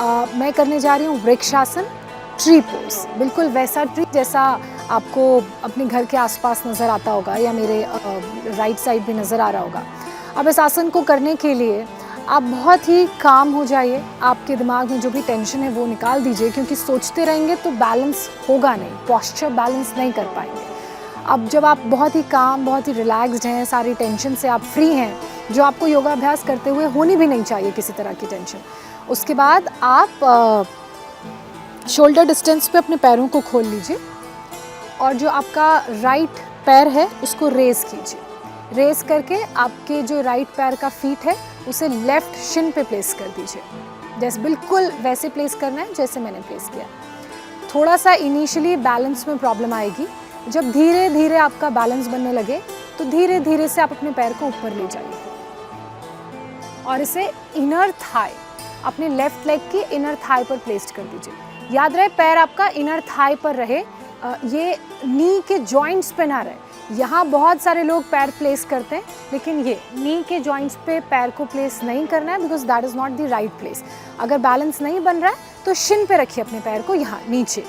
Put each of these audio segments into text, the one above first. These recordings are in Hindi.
मैं करने जा रही हूँ वृक्षासन, ट्री पोज। बिल्कुल वैसा ट्री जैसा आपको अपने घर के आसपास नज़र आता होगा या मेरे राइट साइड भी नज़र आ रहा होगा। अब इस आसन को करने के लिए आप बहुत ही काम हो जाइए, आपके दिमाग में जो भी टेंशन है वो निकाल दीजिए, क्योंकि सोचते रहेंगे तो बैलेंस होगा नहीं, पोस्चर बैलेंस नहीं कर पाएंगे। अब जब आप बहुत ही काम, बहुत ही रिलैक्स्ड हैं, सारी टेंशन से आप फ्री हैं, जो आपको योगाभ्यास करते हुए होनी भी नहीं चाहिए किसी तरह की टेंशन, उसके बाद आप शोल्डर डिस्टेंस पे अपने पैरों को खोल लीजिए और जो आपका राइट पैर है उसको रेज़ कीजिए। रेज़ करके आपके जो राइट पैर का फीट है उसे लेफ़्ट शिन पे प्लेस कर दीजिए। जैसे बिल्कुल वैसे प्लेस करना है जैसे मैंने प्लेस किया। थोड़ा सा इनिशियली बैलेंस में प्रॉब्लम आएगी। जब धीरे धीरे आपका बैलेंस बनने लगे तो धीरे धीरे से आप अपने पैर को ऊपर ले जाइए और इसे इनर थाई, अपने लेफ़्ट लेग की इनर थाई पर प्लेस कर दीजिए। याद रहे पैर आपका इनर थाई पर रहे, ये नी के जॉइंट्स पे ना रहे। यहाँ बहुत सारे लोग पैर प्लेस करते हैं, लेकिन ये नी के जॉइंट्स पे पैर को प्लेस नहीं करना है, because that is not the right place. अगर बैलेंस नहीं बन रहा है तो शिन पे रखिए अपने पैर को यहाँ नीचे,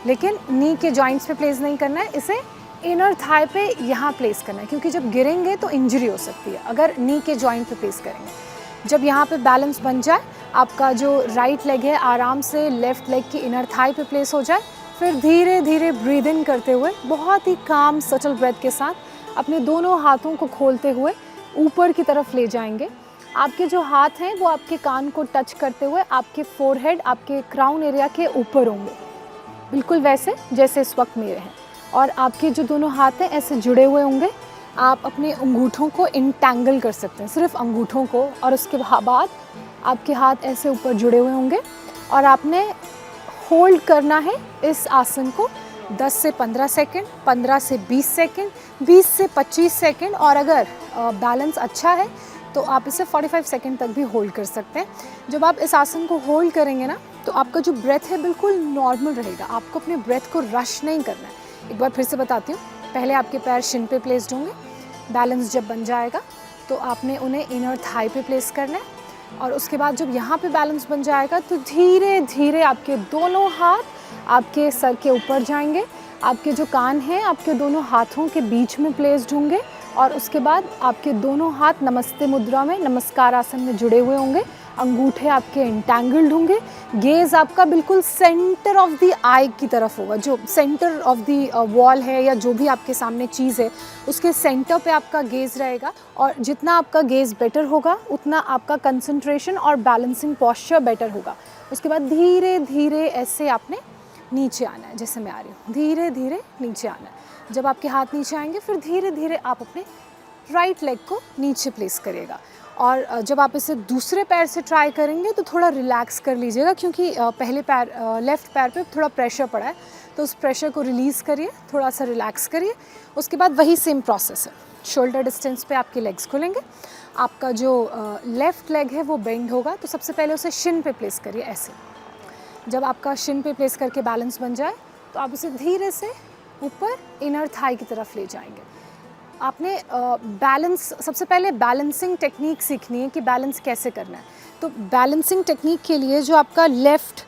लेकिन नी के जॉइंट्स पे प्लेस नहीं करना है, इसे इनर थाई पे यहाँ प्लेस करना है, क्योंकि जब गिरेंगे तो इंजरी हो सकती है अगर नी के जॉइंट पे प्लेस करेंगे। जब यहाँ पे बैलेंस बन जाए, आपका जो राइट लेग है आराम से लेफ़्ट लेग की इनर थाई पे प्लेस हो जाए, फिर धीरे धीरे ब्रीद इन करते हुए बहुत ही काम सटल ब्रेथ के साथ अपने दोनों हाथों को खोलते हुए ऊपर की तरफ ले जाएंगे। आपके जो हाथ हैं वो आपके कान को टच करते हुए आपके फोरहेड, आपके क्राउन एरिया के ऊपर होंगे, बिल्कुल वैसे जैसे इस वक्त मेरे हैं। और आपके जो दोनों हाथ हैं ऐसे जुड़े हुए होंगे। आप अपने अंगूठों को इंटैंगल कर सकते हैं, सिर्फ अंगूठों को, और उसके बाद आपके हाथ ऐसे ऊपर जुड़े हुए होंगे और आपने होल्ड करना है इस आसन को 10 से 15 सेकंड, 15 से 20 सेकंड, 20 से 25 सेकंड, और अगर बैलेंस अच्छा है तो आप इसे 45 सेकंड तक भी होल्ड कर सकते हैं। जब आप इस आसन को होल्ड करेंगे ना तो आपका जो ब्रेथ है बिल्कुल नॉर्मल रहेगा, आपको अपने ब्रेथ को रश नहीं करना है। एक बार फिर से बताती हूँ। पहले आपके पैर शिन पे प्लेस्ड होंगे, बैलेंस जब बन जाएगा तो आपने उन्हें इनर थाई पे प्लेस करना है, और उसके बाद जब यहाँ पे बैलेंस बन जाएगा तो धीरे धीरे आपके दोनों हाथ आपके सर के ऊपर जाएंगे, आपके जो कान हैं आपके दोनों हाथों के बीच में प्लेस्ड होंगे, और उसके बाद आपके दोनों हाथ नमस्ते मुद्रा में, नमस्कार आसन में जुड़े हुए होंगे, अंगूठे आपके इंटैंगल्ड होंगे, गेज़ आपका बिल्कुल सेंटर ऑफ द आई की तरफ होगा, जो सेंटर ऑफ द वॉल है या जो भी आपके सामने चीज़ है उसके सेंटर पे आपका गेज़ रहेगा। और जितना आपका गेज़ बेटर होगा उतना आपका कंसंट्रेशन और बैलेंसिंग पोस्चर बेटर होगा। उसके बाद धीरे धीरे ऐसे आपने नीचे आना है, जैसे मैं आ रही हूँ, धीरे धीरे नीचे आना है। जब आपके हाथ नीचे आएंगे फिर धीरे धीरे आप अपने राइट लेग को नीचे प्लेस करिएगा। और जब आप इसे दूसरे पैर से ट्राई करेंगे तो थोड़ा रिलैक्स कर लीजिएगा, क्योंकि पहले पैर लेफ़्ट पैर पे थोड़ा प्रेशर पड़ा है, तो उस प्रेशर को रिलीज़ करिए, थोड़ा सा रिलैक्स करिए। उसके बाद वही सेम प्रोसेस है, शोल्डर डिस्टेंस पे आपके लेग्स खुलेंगे, आपका जो लेफ़्ट लेग है वो बेंड होगा, तो सबसे पहले उसे शिन पे प्लेस करिए ऐसे। जब आपका शिन पे प्लेस करके बैलेंस बन जाए तो आप उसे धीरे से ऊपर इनर थाई की तरफ ले जाएंगे। आपने बैलेंस, सबसे पहले बैलेंसिंग टेक्निक सीखनी है कि बैलेंस कैसे करना है। तो बैलेंसिंग टेक्निक के लिए जो आपका लेफ़्ट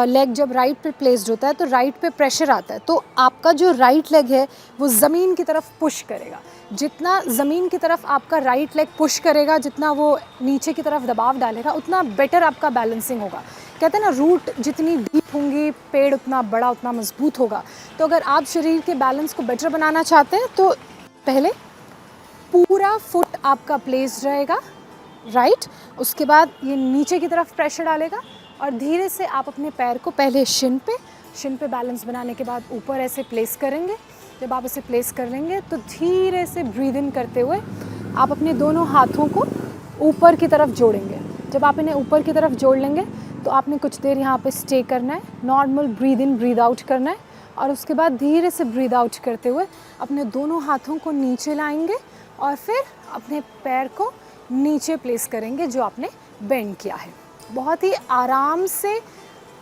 लेग जब राइट पे प्लेस्ड होता है तो राइट पे प्रेशर आता है, तो आपका जो राइट लेग है वो ज़मीन की तरफ पुश करेगा। जितना ज़मीन की तरफ आपका राइट लेग पुश करेगा, जितना वो नीचे की तरफ दबाव डालेगा, उतना बेटर आपका बैलेंसिंग होगा। कहते हैं ना, रूट जितनी डीप होंगी पेड़ उतना बड़ा, उतना मजबूत होगा। तो अगर आप शरीर के बैलेंस को बेटर बनाना चाहते हैं तो पहले पूरा फुट आपका प्लेस्ड रहेगा राइट, उसके बाद ये नीचे की तरफ प्रेशर डालेगा और धीरे से आप अपने पैर को पहले शिन पे बैलेंस बनाने के बाद ऊपर ऐसे प्लेस करेंगे। जब आप इसे प्लेस कर लेंगे तो धीरे से ब्रीद इन करते हुए आप अपने दोनों हाथों को ऊपर की तरफ जोड़ेंगे। जब आप इन्हें ऊपर की तरफ जोड़ लेंगे तो आपने कुछ देर यहाँ पे स्टे करना है, normal breathe in breathe out करना है, और उसके बाद धीरे से ब्रीद आउट करते हुए अपने दोनों हाथों को नीचे लाएंगे और फिर अपने पैर को नीचे प्लेस करेंगे जो आपने बेंड किया है। बहुत ही आराम से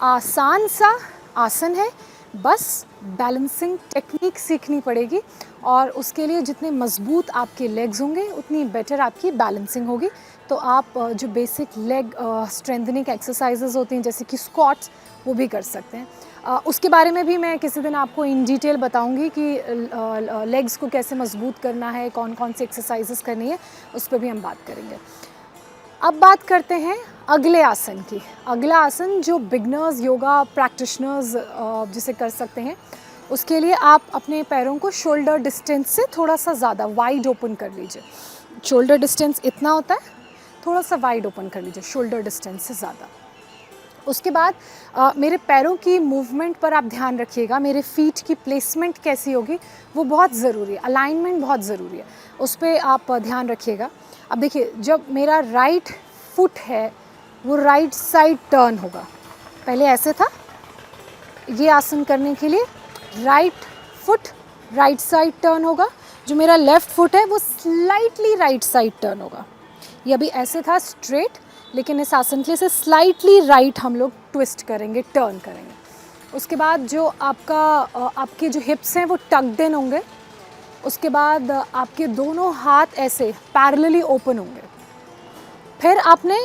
आसान सा आसन है, बस बैलेंसिंग टेक्निक सीखनी पड़ेगी और उसके लिए जितने मज़बूत आपके लेग्स होंगे उतनी बेटर आपकी बैलेंसिंग होगी। तो आप जो बेसिक लेग स्ट्रेंथनिंग एक्सरसाइजेज होती हैं जैसे कि स्क्वाट्स, वो भी कर सकते हैं। उसके बारे में भी मैं किसी दिन आपको इन डिटेल बताऊंगी कि लेग्स को कैसे मजबूत करना है, कौन कौन सी एक्सरसाइजेस करनी है, उस पर भी हम बात करेंगे। अब बात करते हैं अगले आसन की। अगला आसन जो बिगनर्स योगा प्रैक्टिशनर्स जिसे कर सकते हैं, उसके लिए आप अपने पैरों को शोल्डर डिस्टेंस से थोड़ा सा ज़्यादा वाइड ओपन कर लीजिए। शोल्डर डिस्टेंस इतना होता है, थोड़ा सा वाइड ओपन कर लीजिए शोल्डर डिस्टेंस से ज़्यादा। उसके बाद मेरे पैरों की मूवमेंट पर आप ध्यान रखिएगा। मेरे फीट की प्लेसमेंट कैसी होगी वो बहुत ज़रूरी है, अलाइनमेंट बहुत ज़रूरी है, उस पर आप ध्यान रखिएगा। अब देखिए, जब मेरा राइट फुट है वो राइट साइड टर्न होगा। पहले ऐसे था, ये आसन करने के लिए right foot right side turn होगा। जो मेरा लेफ़्ट फुट है वो स्लाइटली राइट साइड टर्न होगा। ये अभी ऐसे था स्ट्रेट, लेकिन इस आसन के लिए से स्लाइटली राइट हम लोग ट्विस्ट करेंगे, टर्न करेंगे। उसके बाद जो आपके जो हिप्स हैं वो टक्ड इन होंगे। उसके बाद आपके दोनों हाथ ऐसे पैरेलली ओपन होंगे। फिर आपने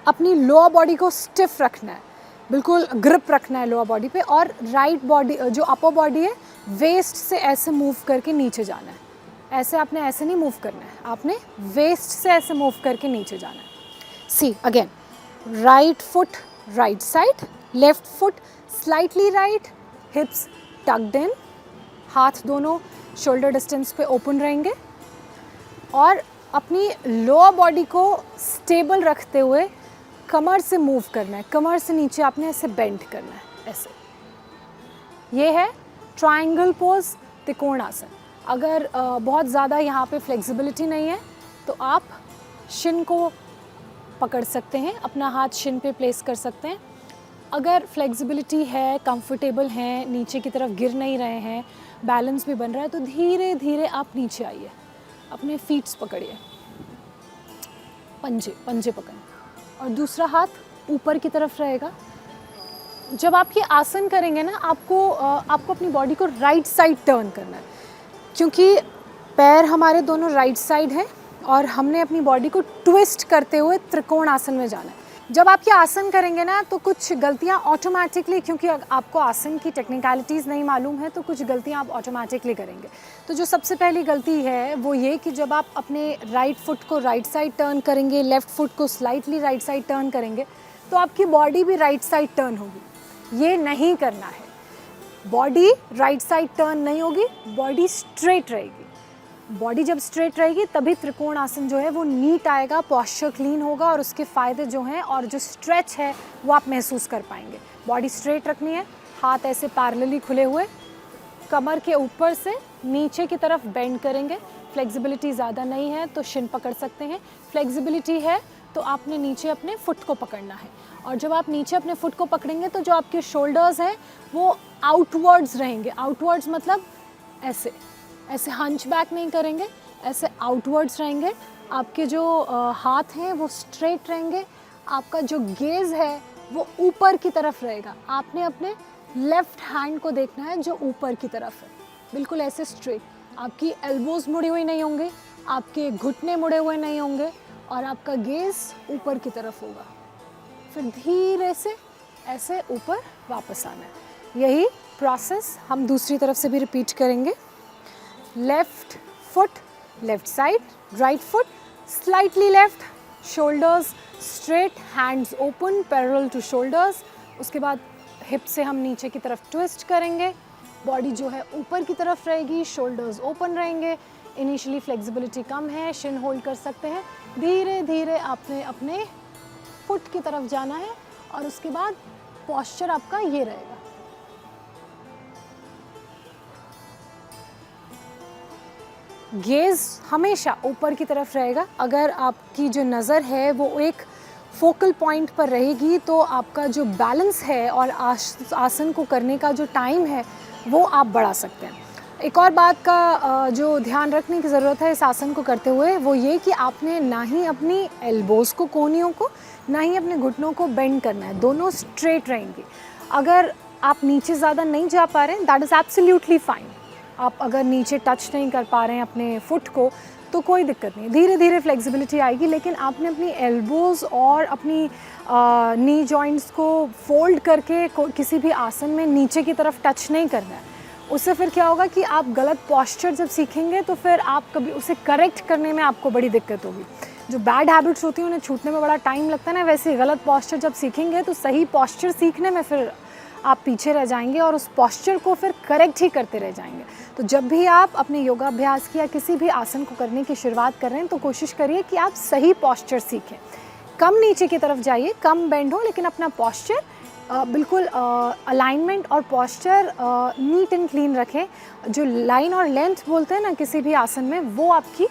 अपनी लोअर बॉडी को स्टिफ रखना है, बिल्कुल ग्रिप रखना है लोअर बॉडी पे, और राइट बॉडी जो अपर बॉडी है वेस्ट से ऐसे मूव करके नीचे जाना है। ऐसे आपने ऐसे नहीं मूव करना है, आपने वेस्ट से ऐसे मूव करके नीचे जाना है। See again, right foot right side, left foot slightly right, hips tucked in, हाथ दोनों शोल्डर डिस्टेंस पे ओपन रहेंगे, और अपनी लोअर बॉडी को स्टेबल रखते हुए कमर से मूव करना है। कमर से नीचे आपने ऐसे बेंड करना है, ऐसे। ये है ट्रायंगल पोज, त्रिकोण आसन। अगर बहुत ज़्यादा यहाँ पे फ्लेक्सिबिलिटी नहीं है तो आप शिन को पकड़ सकते हैं, अपना हाथ शिन पे प्लेस कर सकते हैं। अगर फ्लेक्सिबिलिटी है, कंफर्टेबल हैं, नीचे की तरफ गिर नहीं रहे हैं, बैलेंस भी बन रहा है, तो धीरे धीरे आप नीचे आइए, अपने फीट्स पकड़िए, पंजे पंजे पकड़ें, और दूसरा हाथ ऊपर की तरफ रहेगा। जब आप ये आसन करेंगे ना, आपको अपनी बॉडी को राइट साइड टर्न करना है, क्योंकि पैर हमारे दोनों राइट साइड हैं और हमने अपनी बॉडी को ट्विस्ट करते हुए त्रिकोण आसन में जाना है। जब आप ये आसन करेंगे ना, तो कुछ गलतियाँ ऑटोमेटिकली, क्योंकि आपको आसन की टेक्निकलिटीज़ नहीं मालूम है, तो कुछ गलतियाँ आप ऑटोमेटिकली करेंगे। तो जो सबसे पहली गलती है वो ये कि जब आप अपने राइट फुट को राइट साइड टर्न करेंगे, लेफ़्ट फुट को स्लाइटली राइट साइड टर्न करेंगे, तो आपकी बॉडी भी राइट साइड टर्न होगी। ये नहीं करना है। बॉडी राइट साइड टर्न नहीं होगी, बॉडी स्ट्रेट रहेगी। बॉडी जब स्ट्रेट रहेगी तभी त्रिकोण आसन जो है वो नीट आएगा, पॉस्चर क्लीन होगा, और उसके फ़ायदे जो हैं और जो स्ट्रेच है वो आप महसूस कर पाएंगे। बॉडी स्ट्रेट रखनी है, हाथ ऐसे पैरेलली खुले हुए, कमर के ऊपर से नीचे की तरफ बेंड करेंगे। फ्लेक्सिबिलिटी ज़्यादा नहीं है तो शिन पकड़ सकते हैं, फ्लेक्सिबिलिटी है तो आपने नीचे अपने फुट को पकड़ना है। और जब आप नीचे अपने फुट को पकड़ेंगे तो जो आपके शोल्डर्स हैं वो आउटवर्ड्स रहेंगे। आउटवर्ड्स मतलब ऐसे ऐसे हंच बैक नहीं करेंगे, ऐसे आउटवर्ड्स रहेंगे। आपके जो हाथ हैं वो स्ट्रेट रहेंगे, आपका जो गेज़ है वो ऊपर की तरफ रहेगा। आपने अपने लेफ़्ट हैंड को देखना है जो ऊपर की तरफ है, बिल्कुल ऐसे स्ट्रेट। आपकी एल्बोज़ मुड़ी हुई नहीं होंगे, आपके घुटने मुड़े हुए नहीं होंगे, और आपका गेज़ ऊपर की तरफ होगा। फिर धीरे से ऐसे ऊपर वापस आना है। यही प्रोसेस हम दूसरी तरफ से भी रिपीट करेंगे। Left foot left side, right foot slightly left, shoulders straight, hands open parallel to shoulders. उसके बाद हिप से हम नीचे की तरफ ट्विस्ट करेंगे, बॉडी जो है ऊपर की तरफ रहेगी, शोल्डर्स ओपन रहेंगे। इनिशियली फ्लेक्सिबिलिटी कम है, शिन होल्ड कर सकते हैं। धीरे धीरे आपने अपने फुट की तरफ जाना है, और उसके बाद पॉस्चर आपका ये रहेगा। गेज़ हमेशा ऊपर की तरफ रहेगा। अगर आपकी जो नज़र है वो एक फोकल पॉइंट पर रहेगी तो आपका जो बैलेंस है और आसन को करने का जो टाइम है वो आप बढ़ा सकते हैं। एक और बात का जो ध्यान रखने की ज़रूरत है इस आसन को करते हुए, वो ये कि आपने ना ही अपनी एल्बोज़ को, कोहनियों को, ना ही अपने घुटनों को बेंड करना है, दोनों स्ट्रेट रहेंगे। अगर आप नीचे ज़्यादा नहीं जा पा रहे हैं, दैट इज़ एब्सोल्युटली फाइन। आप अगर नीचे टच नहीं कर पा रहे हैं अपने फुट को, तो कोई दिक्कत नहीं, धीरे धीरे फ्लेक्सिबिलिटी आएगी। लेकिन आपने अपनी एल्बोज़ और अपनी नी जॉइंट्स को फोल्ड करके किसी भी आसन में नीचे की तरफ टच नहीं करना है। उससे फिर क्या होगा कि आप गलत पॉस्चर जब सीखेंगे तो फिर आप कभी उसे करेक्ट करने में आपको बड़ी दिक्कत होगी। जो बैड हैबिट्स होती हैं उन्हें छूटने में बड़ा टाइम लगता है ना, वैसे ही गलत पॉस्चर जब सीखेंगे तो सही पॉस्चर सीखने में फिर आप पीछे रह जाएंगे और उस पॉस्चर को फिर करेक्ट ही करते रह जाएंगे। तो जब भी आप अपने योगाभ्यास की या किसी भी आसन को करने की शुरुआत कर रहे हैं तो कोशिश करिए कि आप सही पॉस्चर सीखें। कम नीचे की तरफ जाइए, कम बेंड हो, लेकिन अपना पॉस्चर बिल्कुल अलाइनमेंट और पॉस्चर नीट एंड क्लीन रखें। जो लाइन और लेंथ बोलते हैं ना किसी भी आसन में, वो आपकी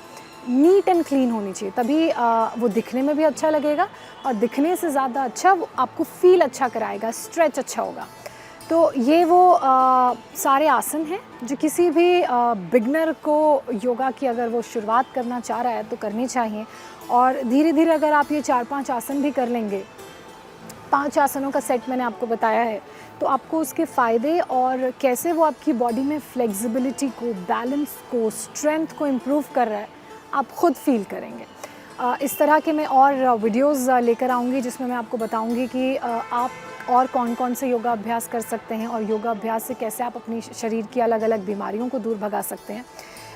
नीट एंड क्लीन होनी चाहिए, तभी वो दिखने में भी अच्छा लगेगा और दिखने से ज़्यादा अच्छा वो आपको फील अच्छा कराएगा, स्ट्रेच अच्छा होगा। तो ये वो सारे आसन हैं जो किसी भी बिगनर को योगा की अगर वो शुरुआत करना चाह रहा है तो करनी चाहिए। और धीरे धीरे अगर आप ये 4-5 आसन भी कर लेंगे, 5 आसनों का सेट मैंने आपको बताया है, तो आपको उसके फ़ायदे और कैसे वो आपकी बॉडी में फ्लेक्सिबिलिटी को, बैलेंस को, स्ट्रेंथ को इम्प्रूव कर रहा है, आप खुद फील करेंगे। इस तरह के मैं और वीडियोस लेकर आऊँगी जिसमें मैं आपको बताऊँगी कि आप और कौन कौन से योगा अभ्यास कर सकते हैं और योगा अभ्यास से कैसे आप अपनी शरीर की अलग अलग बीमारियों को दूर भगा सकते हैं।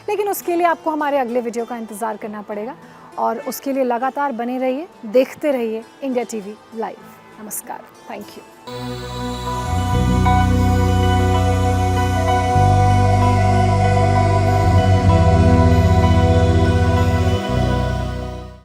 लेकिन उसके लिए आपको हमारे अगले वीडियो का इंतज़ार करना पड़ेगा और उसके लिए लगातार बने रहिए, देखते रहिए इंडिया टीवी लाइव। नमस्कार, थैंक यू।